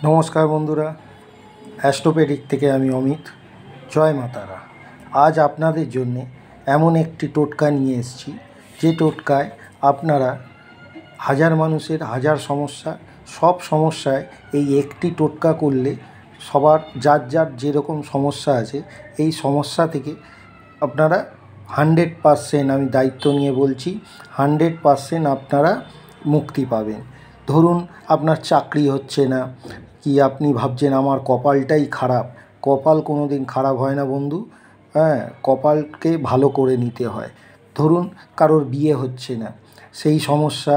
নমস্কার বন্ধুরা, অ্যাস্ট্রোপেডিক থেকে আমি অমিত। জয় মা তারা। আজ আপনাদের জন্য এমন একটি টোটকা নিয়ে এসেছি, যে টোটকায় আপনারা হাজার মানুষের হাজার সমস্যা, সব সমস্যায় এই একটি টোটকা করলে সবার যার যার যেরকম সমস্যা আছে এই সমস্যা থেকে আপনারা 100%, আমি দায়িত্ব নিয়ে বলছি, 100% আপনারা মুক্তি পাবেন। ধরুন আপনার চাকরি হচ্ছে না, কি আপনি ভাবছেন আমার কপালটাই খারাপ। কপাল কোনো দিন খারাপ হয় না বন্ধু। কপালকে ভালো করে নিতে হয়। ধরুন কারোর বিয়ে হচ্ছে না, সেই সমস্যা।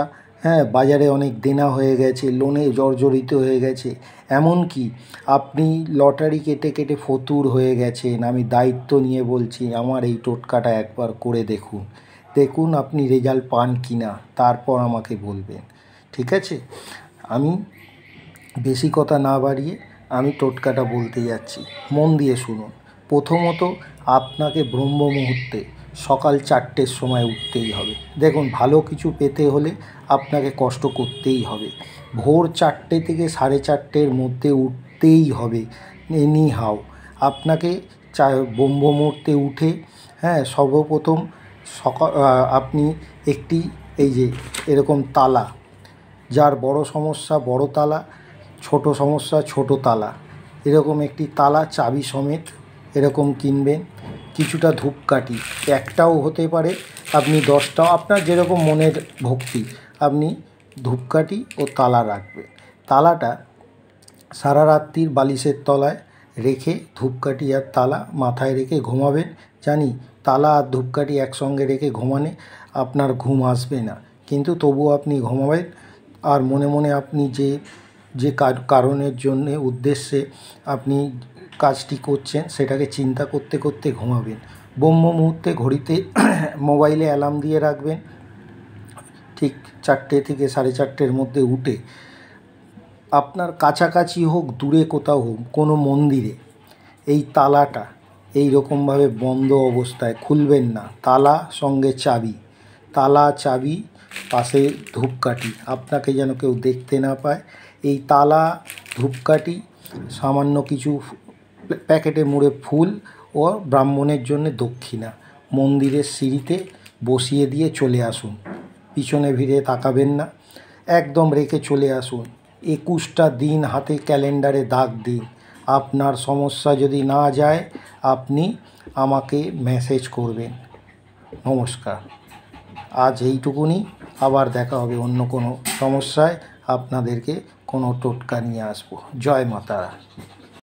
বাজারে অনেক দেনা হয়ে গেছে, লোনে জর্জরিত হয়ে গেছে, এমনকি আপনি লটারি কেটে কেটে ফতুর হয়ে গেছেন। আমি দায়িত্ব নিয়ে বলছি, আমার এই টোটকাটা একবার করে দেখুন আপনি রেজাল্ট পান কি না, তারপর আমাকে বলবেন, ঠিক আছে? আমি বেশি কথা না বাড়িয়ে আমি টোটকাটা বলতে যাচ্ছি, মন দিয়ে শুনুন। প্রথমত আপনাকে ব্রহ্ম মুহূর্তে সকাল 4টের সময় উঠতেই হবে। দেখুন, ভালো কিছু পেতে হলে আপনাকে কষ্ট করতেই হবে। ভোর 4টে থেকে 4:30-এর মধ্যে উঠতেই হবে, এনি হাউ। আপনাকে ব্রহ্ম মুহূর্তে উঠে সর্বপ্রথম আপনি একটি এই যে এরকম তালা, যার বড় সমস্যা বড় তালা, ছোট সমস্যা ছোট তালা, এরকম একটি তালা চাবি সমেত এরকম কিনবেন। কিছুটা ধূপকাঠি, একটাও হতে পারে, আপনি 10টাও, আপনার যেরকম মনের ভক্তি, আপনি ধূপকাঠি ও তালা রাখবেন। তালাটা সারা রাত্রির বালিশের তলায় রেখে ধূপকাঠি আর তালা মাথায় রেখে ঘুমাবেন। জানি তালা আর ধূপকাঠি একসঙ্গে রেখে ঘুমানে আপনার ঘুম আসবে না, কিন্তু তবুও আপনি ঘুমাবেন। আর মনে মনে আপনি যে কারণের জন্যে উদ্দেশ্যে আপনি কাজটি করছেন সেটাকে চিন্তা করতে করতে ঘুমাবেন। ব্রহ্ম মুহূর্তে ঘড়িতে মোবাইলে অ্যালার্ম দিয়ে রাখবেন। ঠিক 4টে থেকে 4:30-এর মধ্যে উঠে আপনার কাছাকাছি হোক দূরে কোথাও হোক, কোনো মন্দিরে এই তালাটা এই রকমভাবে বন্ধ অবস্থায় খুলবেন না। তালা সঙ্গে চাবি, তালা চাবি পাশে ধূপকাঠি, আপনাকে যেন কেউ দেখতে না পায়। এই তালা, ধূপকাঠি, সামান্য কিছু প্যাকেটে মুড়ে ফুল ও ব্রাহ্মণের জন্য দক্ষিণা মন্দিরের সিঁড়িতে বসিয়ে দিয়ে চলে আসুন। পিছনে ফিরে তাকাবেন না, একদম রেখে চলে আসুন। 21টা দিন হাতে ক্যালেন্ডারে দাগ দিন। আপনার সমস্যা যদি না যায় আপনি আমাকে মেসেজ করবেন। নমস্কার, আজ এইটুকুনি। আবার দেখা হবে অন্য কোনো সমস্যায়, আপনাদেরকে কোনো টোটকা নিয়ে আসবো। জয় মা তারা।